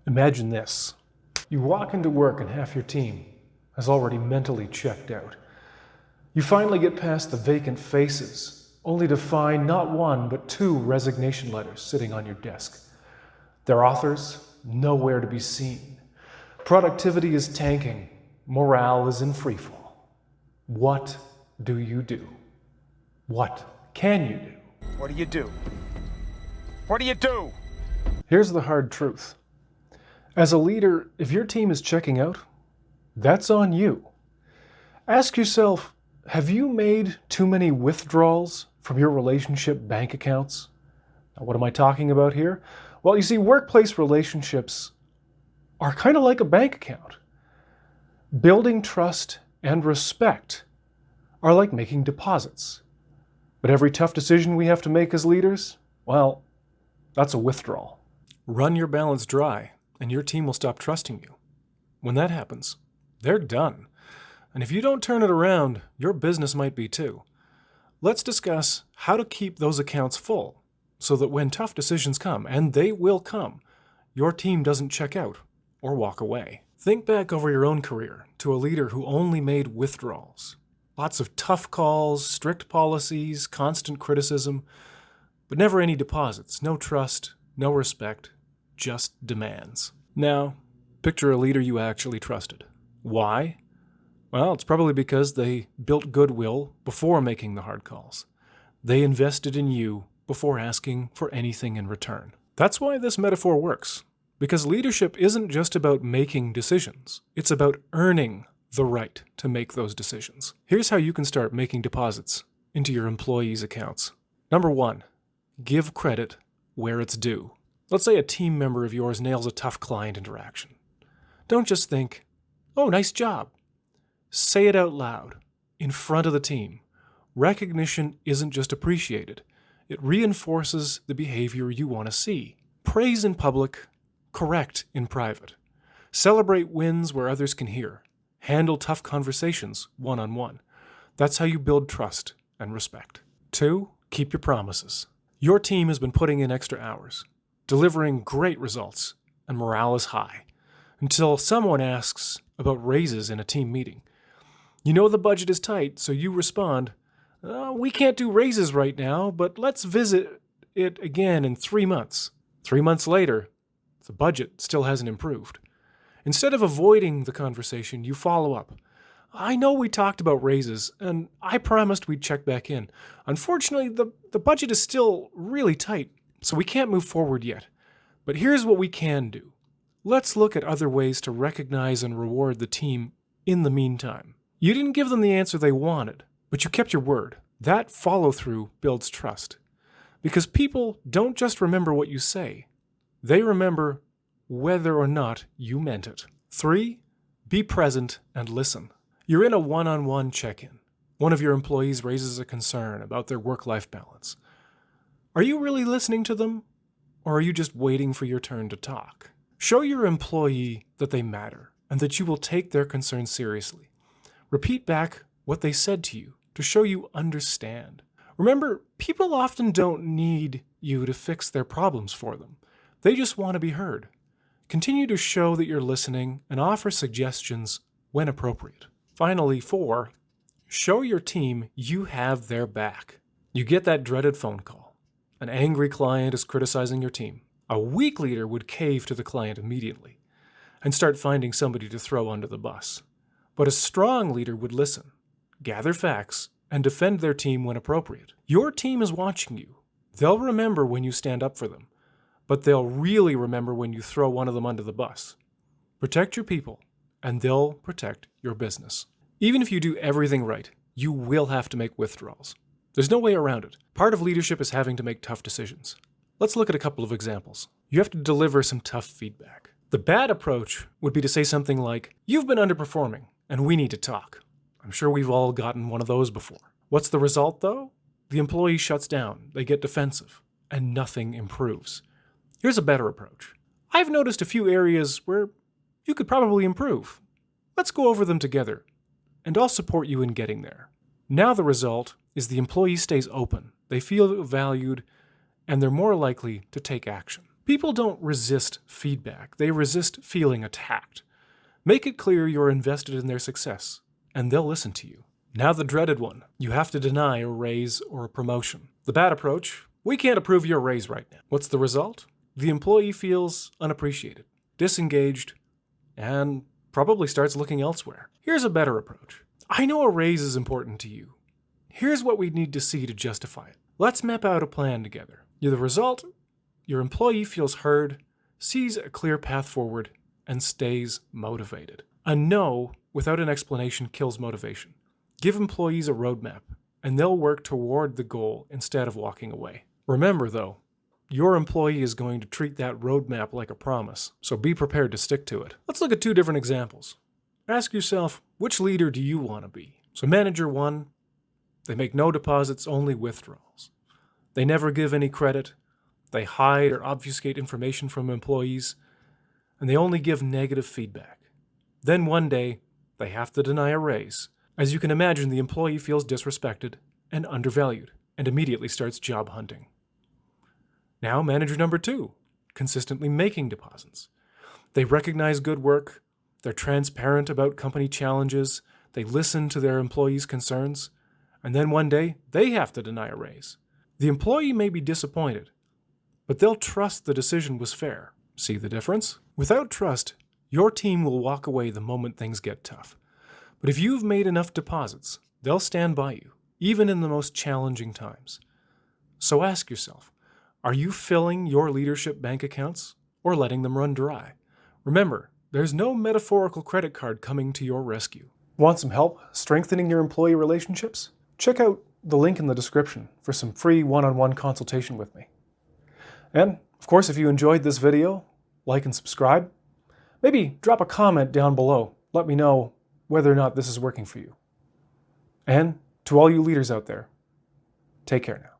Imagine this. You walk into work and half your team has already mentally checked out. You finally get past the vacant faces, only to find not one but two resignation letters sitting on your desk. Their authors nowhere to be seen. Productivity is tanking. Morale is in freefall. What do you do? What can you do? What do you do? What do you do? Here's the hard truth. As a leader, if your team is checking out, that's on you. Ask yourself, have you made too many withdrawals from your relationship bank accounts? Now, what am I talking about here? Well, you see, workplace relationships are kind of like a bank account. Building trust and respect are like making deposits. But every tough decision we have to make as leaders, well, that's a withdrawal. Run your balance dry, and your team will stop trusting you. When that happens, they're done. And if you don't turn it around, your business might be too. Let's discuss how to keep those accounts full so that when tough decisions come, and they will come, your team doesn't check out or walk away. Think back over your own career to a leader who only made withdrawals. Lots of tough calls, strict policies, constant criticism, but never any deposits, no trust, no respect, just demands. Now, picture a leader you actually trusted. Why? Well, it's probably because they built goodwill before making the hard calls. They invested in you before asking for anything in return. That's why this metaphor works, because leadership isn't just about making decisions. It's about earning the right to make those decisions. Here's how you can start making deposits into your employees' accounts. Number 1, give credit where it's due. Let's say a team member of yours nails a tough client interaction. Don't just think, "Oh, nice job." Say it out loud, in front of the team. Recognition isn't just appreciated. It reinforces the behavior you want to see. Praise in public, correct in private. Celebrate wins where others can hear. Handle tough conversations one-on-one. That's how you build trust and respect. 2, keep your promises. Your team has been putting in extra hours, delivering great results, and morale is high, until someone asks about raises in a team meeting. You know the budget is tight, so you respond, "We can't do raises right now, but let's visit it again in 3 months. 3 months later, the budget still hasn't improved. Instead of avoiding the conversation, you follow up. "I know we talked about raises, and I promised we'd check back in. Unfortunately, the budget is still really tight, so we can't move forward yet. But here's what we can do. Let's look at other ways to recognize and reward the team in the meantime." You didn't give them the answer they wanted, but you kept your word. That follow-through builds trust. Because people don't just remember what you say. They remember whether or not you meant it. 3, be present and listen. You're in a one-on-one check-in. One of your employees raises a concern about their work-life balance. Are you really listening to them, or are you just waiting for your turn to talk? Show your employee that they matter and that you will take their concerns seriously. Repeat back what they said to you to show you understand. Remember, people often don't need you to fix their problems for them. They just want to be heard. Continue to show that you're listening and offer suggestions when appropriate. Finally, 4, show your team you have their back. You get that dreaded phone call. An angry client is criticizing your team. A weak leader would cave to the client immediately and start finding somebody to throw under the bus. But a strong leader would listen, gather facts, and defend their team when appropriate. Your team is watching you. They'll remember when you stand up for them, but they'll really remember when you throw one of them under the bus. Protect your people, and they'll protect your business. Even if you do everything right, you will have to make withdrawals. There's no way around it. Part of leadership is having to make tough decisions. Let's look at a couple of examples. You have to deliver some tough feedback. The bad approach would be to say something like, "You've been underperforming, and we need to talk." I'm sure we've all gotten one of those before. What's the result, though? The employee shuts down, they get defensive, and nothing improves. Here's a better approach. "I've noticed a few areas where you could probably improve. Let's go over them together, and I'll support you in getting there." Now the result is the employee stays open, they feel valued, and they're more likely to take action. People don't resist feedback, they resist feeling attacked. Make it clear you're invested in their success, and they'll listen to you. Now the dreaded one. You have to deny a raise or a promotion. The bad approach: we can't approve your raise right now. What's the result? The employee feels unappreciated, disengaged, and probably starts looking elsewhere. Here's a better approach. I know a raise is important to you. Here's what we need to see to justify it. Let's map out a plan together. The result: your employee feels heard, sees a clear path forward, and stays motivated. A no without an explanation kills motivation. Give employees a roadmap, and they'll work toward the goal instead of walking away. Remember, though, your employee is going to treat that roadmap like a promise, so be prepared to stick to it. Let's look at 2 different examples. Ask yourself, which leader do you want to be? So manager 1, they make no deposits, only withdrawals. They never give any credit. They hide or obfuscate information from employees, and they only give negative feedback. Then one day, they have to deny a raise. As you can imagine, the employee feels disrespected and undervalued, and immediately starts job hunting. Now, manager number 2, consistently making deposits. They recognize good work, they're transparent about company challenges, they listen to their employees' concerns, and then one day, they have to deny a raise. The employee may be disappointed, but they'll trust the decision was fair. See the difference? Without trust, your team will walk away the moment things get tough. But if you've made enough deposits, they'll stand by you, even in the most challenging times. So ask yourself, are you filling your leadership bank accounts or letting them run dry? Remember, there's no metaphorical credit card coming to your rescue. Want some help strengthening your employee relationships? Check out the link in the description for some free one-on-one consultation with me. And, of course, if you enjoyed this video, like and subscribe. Maybe drop a comment down below. Let me know whether or not this is working for you. And to all you leaders out there, take care now.